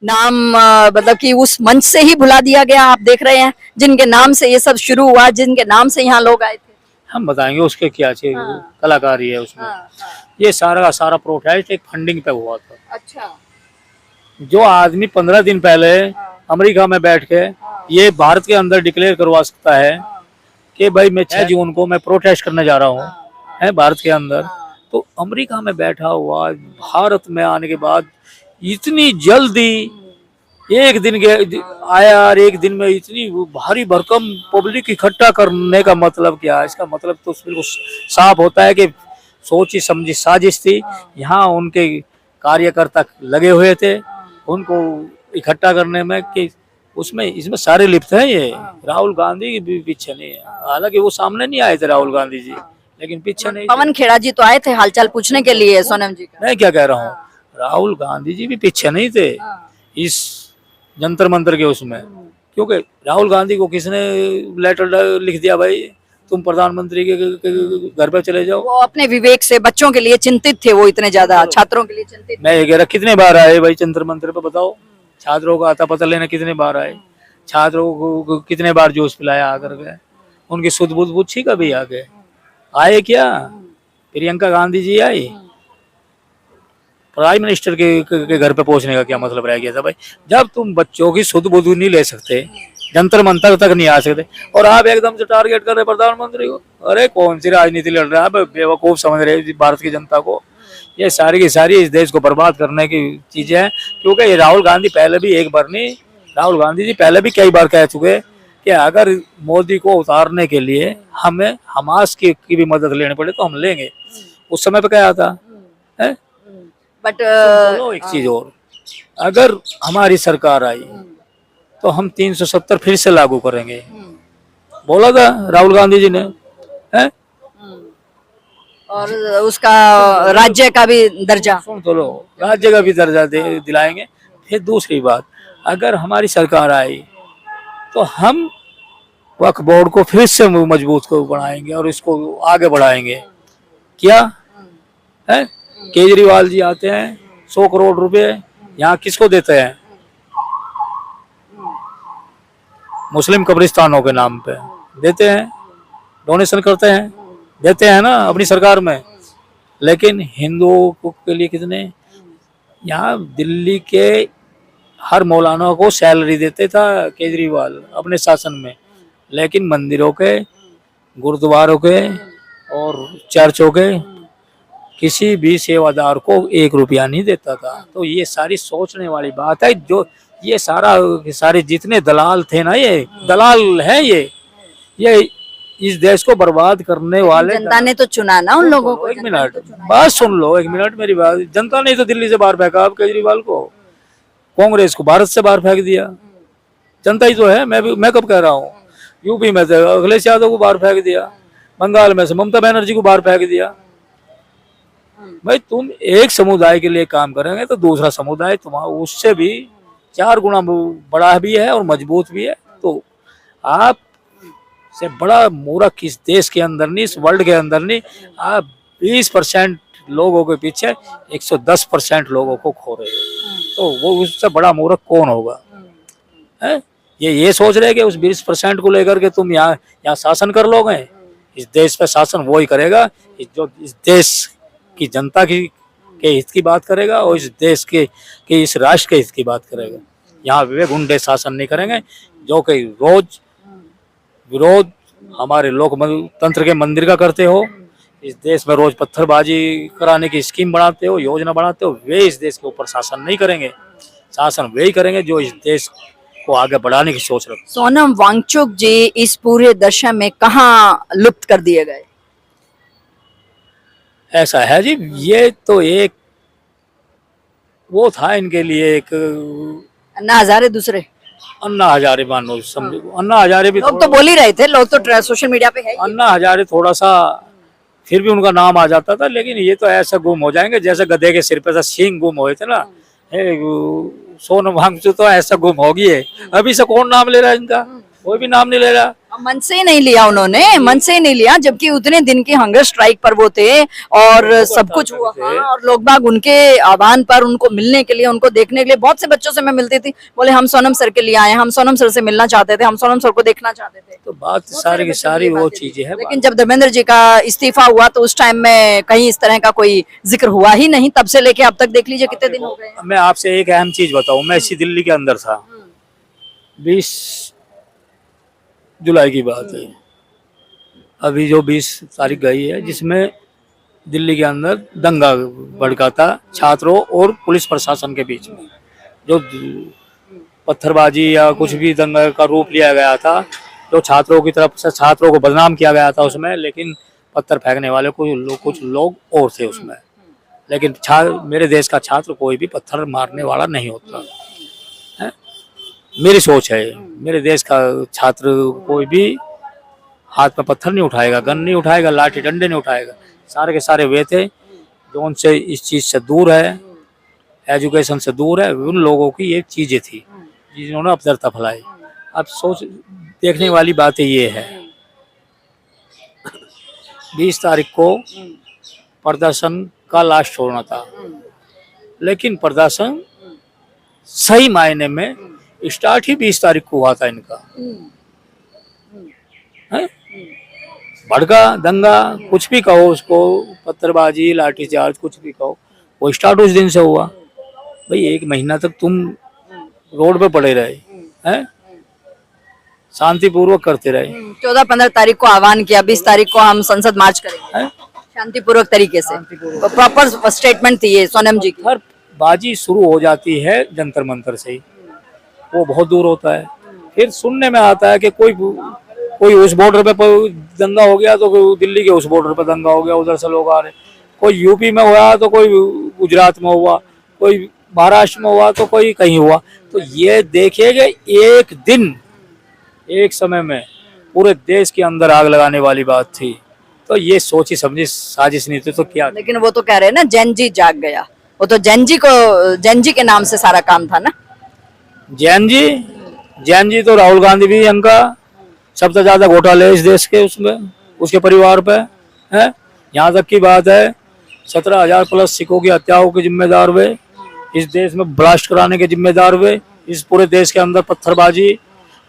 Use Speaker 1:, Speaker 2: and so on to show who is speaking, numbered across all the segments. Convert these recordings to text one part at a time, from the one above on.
Speaker 1: नाम मतलब कि उस मंच से ही भुला दिया गया। आप देख रहे हैं जिनके नाम से ये सब शुरू हुआ, जिनके नाम से यहाँ लोग आए थे।
Speaker 2: हम बताएंगे उसके क्या चाहिए।
Speaker 1: हाँ।
Speaker 2: कलाकारी है उसमें।
Speaker 1: हाँ, हाँ।
Speaker 2: ये सारा का सारा प्रोटेस्ट एक फंडिंग पे हुआ था।
Speaker 1: अच्छा।
Speaker 2: जो आदमी 15 दिन पहले
Speaker 1: हाँ।
Speaker 2: अमेरिका में बैठ के
Speaker 1: हाँ।
Speaker 2: ये भारत के अंदर डिक्लेयर करवा सकता है
Speaker 1: हाँ।
Speaker 2: कि भाई मैं 6 जून को मैं प्रोटेस्ट करने जा रहा हूँ
Speaker 1: हाँ।
Speaker 2: है भारत के अंदर,
Speaker 1: हाँ।
Speaker 2: तो अमेरिका में बैठा हुआ भारत में आने के बाद इतनी जल्दी एक दिन के आया और एक दिन में इतनी भारी भरकम पब्लिक इकट्ठा करने का मतलब क्या है? इसका मतलब तो बिल्कुल साफ होता है कि सोची समझी साजिश थी। यहाँ उनके कार्यकर्ता लगे हुए थे उनको इकट्ठा करने में कि उसमें इसमें सारे लिप्त हैं। ये राहुल गांधी के भी पीछे नहीं है। हालांकि वो सामने नहीं आए थे राहुल गांधी जी, लेकिन पीछे नहीं
Speaker 1: पवन खेड़ा जी तो आए थे हालचाल पूछने के लिए सोनम जी का।
Speaker 2: मैं क्या कह रहा हूँ, राहुल गांधी जी भी पीछे नहीं थे इस जंतर मंतर के उसमें, क्योंकि राहुल गांधी को किसने लेटर लिख दिया भाई तुम प्रधानमंत्री के घर पे चले जाओ।
Speaker 1: वो अपने विवेक से बच्चों के लिए चिंतित थे, वो इतने ज्यादा छात्रों के लिए चिंतित।
Speaker 2: मैं ये कह रहा कितने बार आए भाई जंतर मंतर पे बताओ, छात्रों का आता पता लेने कितने बार आए, छात्रों को कितने बार जूस पिलाया आकर के, उनकी सुध बुध पूछी कभी आके आए क्या? प्रियंका गांधी जी आई, प्राइम मिनिस्टर के घर पे पहुंचने का क्या मतलब रह गया था भाई? जब तुम बच्चों की सुध बुध नहीं ले सकते, जंतर मंतर तक नहीं आ सकते और आप एकदम से टारगेट कर रहे प्रधानमंत्री को, अरे कौन सी राजनीति लड़ रहा है? आप बेवकूफ समझ रहे भारत की जनता को। ये सारी की सारी इस देश को बर्बाद करने की चीजें हैं, क्योंकि ये राहुल गांधी पहले भी एक बार नहीं, राहुल गांधी जी पहले भी कई बार कह चुके कि अगर मोदी को उतारने के लिए हमें हमास की भी मदद लेनी पड़े तो हम लेंगे। उस समय पे क्या था है?
Speaker 1: बट
Speaker 2: एक चीज और, अगर हमारी सरकार आई तो हम 370 फिर से लागू करेंगे, बोला था राहुल गांधी जी ने है?
Speaker 1: और उसका राज्य का भी दर्जा,
Speaker 2: सुन तो लो, राज्य का भी दर्जा दिलाएंगे। फिर दूसरी बात, अगर हमारी सरकार आई तो हम वक्फ बोर्ड को फिर से मजबूत को बनाएंगे और इसको आगे बढ़ाएंगे। क्या है? केजरीवाल जी आते हैं 100 करोड़ रुपए यहाँ किसको देते हैं? मुस्लिम कब्रिस्तानों के नाम पे देते हैं, डोनेशन करते हैं, देते हैं ना अपनी सरकार में। लेकिन हिंदुओं के लिए कितने? यहाँ दिल्ली के हर मौलाना को सैलरी देते था केजरीवाल अपने शासन में, लेकिन मंदिरों के, गुरुद्वारों के और चर्चों के किसी भी सेवादार को 1 रुपया नहीं देता था। तो ये सारी सोचने वाली बात है। जो ये सारे जितने दलाल थे ना, ये दलाल है, ये इस देश को बर्बाद करने वाले।
Speaker 1: जनता ने तो चुना ना उन लोगों को।
Speaker 2: एक मिनट बात सुन लो, एक मिनट मेरी बात। जनता ने तो दिल्ली से बाहर फेंका अब केजरीवाल को, कांग्रेस को भारत से बाहर फेंक दिया, जनता ही तो है। मैं कब कह रहा हूँ, यूपी में से अखिलेश यादव को बाहर फेंक दिया, बंगाल में से ममता बनर्जी को बाहर फेंक दिया। भाई तुम एक समुदाय के लिए काम करेंगे तो दूसरा समुदाय तुम्हारा उससे भी 4 गुना बड़ा भी है और मजबूत भी है। तो आप से बड़ा मूर्ख इस देश के अंदर नहीं, इस वर्ल्ड के अंदर नहीं। आप 20% लोगों के पीछे 110% लोगों को खो रहे हो, तो वो उससे बड़ा मूर्ख कौन होगा? है ये सोच रहे कि उस 20% को लेकर के तुम यहाँ शासन कर लोगे? इस देश पे शासन वो ही करेगा जो इस देश की जनता के हित की बात करेगा और इस देश के इस राष्ट्र के हित की बात करेगा। यहाँ वे गुंडे शासन नहीं करेंगे जो कि रोज विरोध हमारे लोकतंत्र के मंदिर का करते हो, इस देश में रोज पत्थरबाजी कराने की स्कीम बनाते हो, योजना बनाते हो। वे इस देश के ऊपर शासन नहीं करेंगे, शासन वे ही करेंगे जो इस देश को आगे बढ़ाने की सोच रखते।
Speaker 1: सोनम वांगचुक जी इस पूरे दशा में कहाँ लुप्त कर दिए गए?
Speaker 2: ऐसा है जी, ये तो एक वो था इनके लिए, एक
Speaker 1: अन्ना हजारे दूसरे,
Speaker 2: अन्ना हजारे मानो समझो। अन्ना हजारे भी
Speaker 1: लोग तो बोल ही रहे थे, लोग तो सोशल मीडिया पे है ही।
Speaker 2: अन्ना हजारे थोड़ा सा फिर भी उनका नाम आ जाता था, लेकिन ये तो ऐसा गुम हो जाएंगे जैसे गधे के सिर पे से सींग गुम हुए थे ना। सोनम वांगचुक तो ऐसा गुम होगी है, अभी से कौन नाम ले रहा है इनका? कोई भी नाम नहीं ले रहा।
Speaker 1: मन से ही नहीं लिया उन्होंने, मन से ही नहीं लिया, जबकि उतने दिन की हंगर स्ट्राइक पर वो थे और सब कुछ हुआ। हाँ, और लोग बाग उनके आह्वान पर उनको मिलने के लिए, उनको देखने के लिए, बहुत से बच्चों से मैं मिलती थी, बोले हम सोनम सर के लिए आए, हम सोनम सर से मिलना चाहते थे, हम सोनम सर को देखना चाहते थे।
Speaker 2: तो बात सारी की सारी वो चीजें है।
Speaker 1: लेकिन जब धर्मेंद्र जी का इस्तीफा हुआ तो उस टाइम में कहीं इस तरह का कोई जिक्र हुआ ही नहीं, तब से लेके अब तक देख लीजिए कितने दिन हो गए हैं।
Speaker 2: मैं आपसे एक अहम चीज बताऊं, मैं इसी दिल्ली के अंदर था, 20 जुलाई की बात है, अभी जो 20 तारीख गई है, जिसमें दिल्ली के अंदर दंगा भड़का था छात्रों और पुलिस प्रशासन के बीच में, जो पत्थरबाजी या कुछ भी दंगा का रूप लिया गया था, जो छात्रों की तरफ से छात्रों को बदनाम किया गया था उसमें, लेकिन पत्थर फेंकने वाले कुछ लोग और थे उसमें। लेकिन मेरे देश का छात्र कोई भी पत्थर मारने वाला नहीं होता है, मेरी सोच है। मेरे देश का छात्र कोई भी हाथ में पत्थर नहीं उठाएगा, गन नहीं उठाएगा, लाठी डंडे नहीं उठाएगा। सारे के सारे वे थे जो उनसे इस चीज से दूर है, एजुकेशन से दूर है, उन लोगों की ये चीजें थी जिन्होंने अपदरता फैलाई। अब सोच देखने वाली बात ये है, 20 तारीख को प्रदर्शन का लास्ट छोड़ना था, लेकिन प्रदर्शन सही मायने में स्टार्ट ही 20 तारीख को हुआ था इनका। है? भड़का दंगा कुछ भी कहो उसको, पत्थरबाजी लाठीचार्ज कुछ भी कहो, वो स्टार्ट उस दिन से हुआ। भाई 1 महीना तक तुम रोड पे पड़े रहे हैं, शांतिपूर्वक करते रहे।
Speaker 1: 14-15 तारीख को आह्वान किया, 20 तारीख को हम संसद मार्च करेंगे शांतिपूर्वक तरीके से, प्रॉपर स्टेटमेंट थी ये सोनम जी की।
Speaker 2: हर बाजी शुरू हो जाती है जंतर मंतर से ही, वो बहुत दूर होता है। फिर सुनने में आता है कि कोई उस बॉर्डर पे दंगा हो गया तो दिल्ली के उस बॉर्डर पे दंगा हो गया, उधर से लोग आ रहे, कोई यूपी में हुआ तो कोई गुजरात में हुआ, कोई महाराष्ट्र में हुआ तो कोई कहीं हुआ। तो ये देखिएगा एक दिन एक समय में पूरे देश के अंदर आग लगाने वाली बात थी। तो ये सोची समझी साजिश नहीं थी तो क्या।
Speaker 1: लेकिन वो तो कह रहे हैं ना जैन जी जाग गया, वो तो जैन जी के नाम से सारा काम था ना।
Speaker 2: जैन जी तो राहुल गांधी भी इनका सबसे ज्यादा घोटाले इस देश के उसमें उसके परिवार पे है। यहाँ तक की बात है 17,000 प्लस सिखों की हत्याओं के जिम्मेदार वे, इस देश में ब्लास्ट कराने के जिम्मेदार वे, इस पूरे देश के अंदर पत्थरबाजी,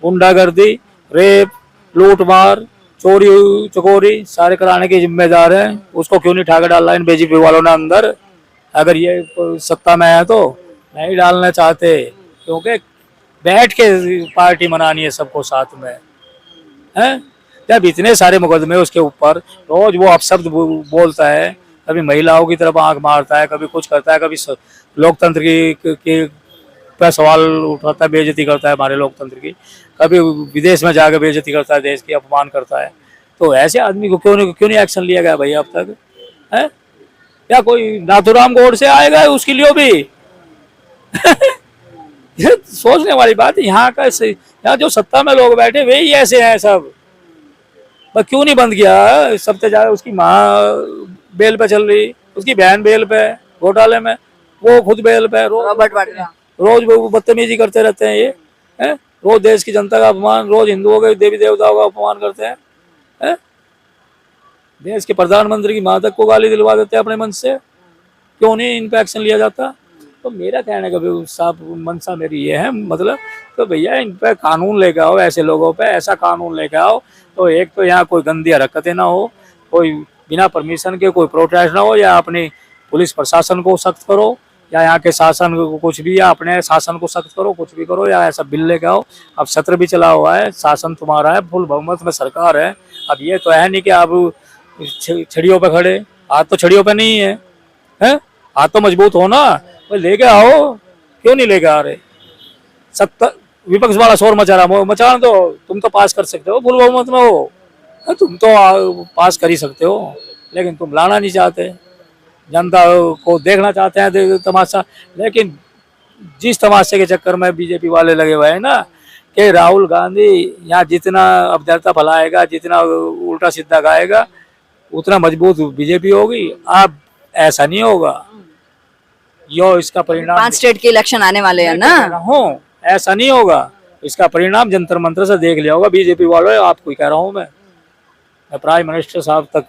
Speaker 2: गुंडागर्दी, रेप, लूटमार, चोरी चकोरी सारे कराने के जिम्मेदार है। उसको क्यों नहीं ठाकर डाला इन बीजेपी वालों ने अंदर? अगर ये सत्ता में है तो नहीं डालना चाहते, क्योंकि बैठ के पार्टी मनानी है सबको साथ में है। जब इतने सारे मुकदमे उसके ऊपर, रोज वो अपशब्द बोलता है, कभी महिलाओं की तरफ आंख मारता है, कभी कुछ करता है, कभी लोकतंत्र की पे सवाल उठाता है, बेइज्जती करता है हमारे लोकतंत्र की, कभी विदेश में जाकर बेइज्जती करता है, देश की अपमान करता है। तो ऐसे आदमी को क्यों नहीं एक्शन लिया गया भाई अब तक है? या कोई नाथुराम गोडसे आएगा उसके लिए भी ये सोचने वाली बात है। यहाँ जो सत्ता में लोग बैठे वही ऐसे हैं सब। पर क्यों नहीं बंद किया? सबसे ज्यादा उसकी माँ बेल पे चल रही, उसकी बहन बेल पे घोटाले में, वो खुद बेल पे, रोज वो बदतमीजी करते रहते हैं ये है। रोज देश की जनता का अपमान, रोज हिंदुओं के देवी देवताओं का अपमान करते हैं है? देश के प्रधानमंत्री की माँ तक को गाली दिलवा देते हैं अपने मन से। क्यों नहीं इन पे एक्शन लिया जाता? तो मेरा कहने का भी साफ मनसा मेरी ये है, मतलब तो भैया इन पे कानून लेके आओ, ऐसे लोगों पे ऐसा कानून लेके आओ तो एक तो यहाँ कोई गंदी हरकतें ना हो, कोई बिना परमिशन के कोई प्रोटेस्ट ना हो, या अपनी पुलिस प्रशासन को सख्त करो, या यहाँ के शासन को कुछ भी, या अपने शासन को सख्त करो, कुछ भी करो, या ऐसा बिल लेके आओ। अब सत्र भी चला हुआ है, शासन तुम्हारा है, फुल बहुमत में सरकार है। अब ये तो है नहीं कि आप छड़ियों पे खड़े, हाथ तो छड़ियों पे नहीं है, हाथ तो मजबूत हो ना, लेके आओ। क्यों नहीं लेके आ रहे? विपक्ष वाला शोर मचा रहा, मचाने दो, तुम तो पास कर सकते हो, फुल बहुमत में हो, तुम तो पास कर ही सकते हो, लेकिन तुम लाना नहीं चाहते। जनता को देखना चाहते हैं तमाशा, लेकिन जिस तमाशे के चक्कर में बीजेपी वाले लगे हुए हैं ना, कि राहुल गांधी यहाँ जितना अपदरता फैलाएगा, जितना उल्टा सीधा गाएगा, उतना मजबूत बीजेपी होगी। अब ऐसा नहीं होगा, यो इसका परिणाम
Speaker 1: 5 स्टेट के इलेक्शन आने वाले हैं ना।
Speaker 2: ऐसा नहीं होगा। इसका परिणाम जंतर मंत्र से देख लिया होगा बीजेपी वालों। आपको ही कह रहा हूँ मैं प्राइम मिनिस्टर साहब तक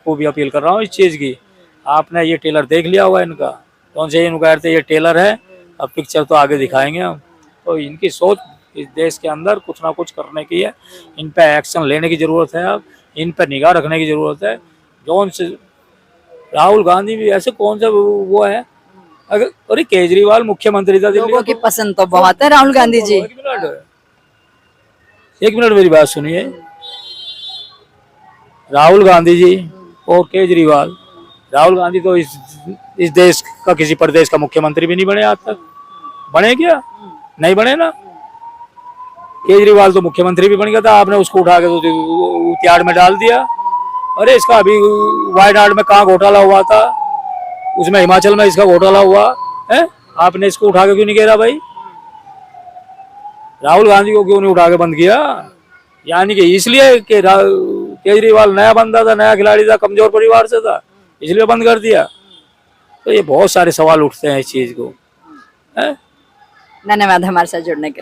Speaker 2: को भी अपील कर रहा हूँ इस चीज की। आपने ये टेलर देख लिया होगा इनका, कौन से इनको कहते ये टेलर है, अब पिक्चर तो आगे दिखाएंगे हम। तो इनकी सोच इस देश के अंदर कुछ ना कुछ करने की है, इन पे एक्शन लेने की जरूरत है, अब इन पे निगाह रखने की जरूरत है। जौन से राहुल गांधी भी ऐसे कौन सा वो है, अगर अरे केजरीवाल मुख्यमंत्री था दिल्ली
Speaker 1: लोगों
Speaker 2: का,
Speaker 1: की पसंद तो बहुत है राहुल गांधी जी।
Speaker 2: एक मिनट मेरी बात सुनिए। राहुल गांधी जी और केजरीवाल, राहुल गांधी तो इस देश का किसी प्रदेश का मुख्यमंत्री भी नहीं बने आज तक। बने क्या? नहीं बने ना। केजरीवाल तो मुख्यमंत्री भी बन गया था, आपने उसको उठा के तो त्याड़ में डाल दिया। अरे इसका अभी वायनाड में कहाँ घोटाला हुआ था, उसमें हिमाचल में इसका घोटाला हुआ है, आपने इसको उठा के क्यों नहीं घेरा भाई? राहुल गांधी को क्यों नहीं उठा के बंद किया? यानी कि इसलिए कि केजरीवाल नया बंदा था, नया खिलाड़ी था, कमजोर परिवार से था, इसलिए बंद कर दिया। तो ये बहुत सारे सवाल उठते हैं इस चीज को।
Speaker 1: धन्यवाद हमारे साथ जुड़ने के लिए।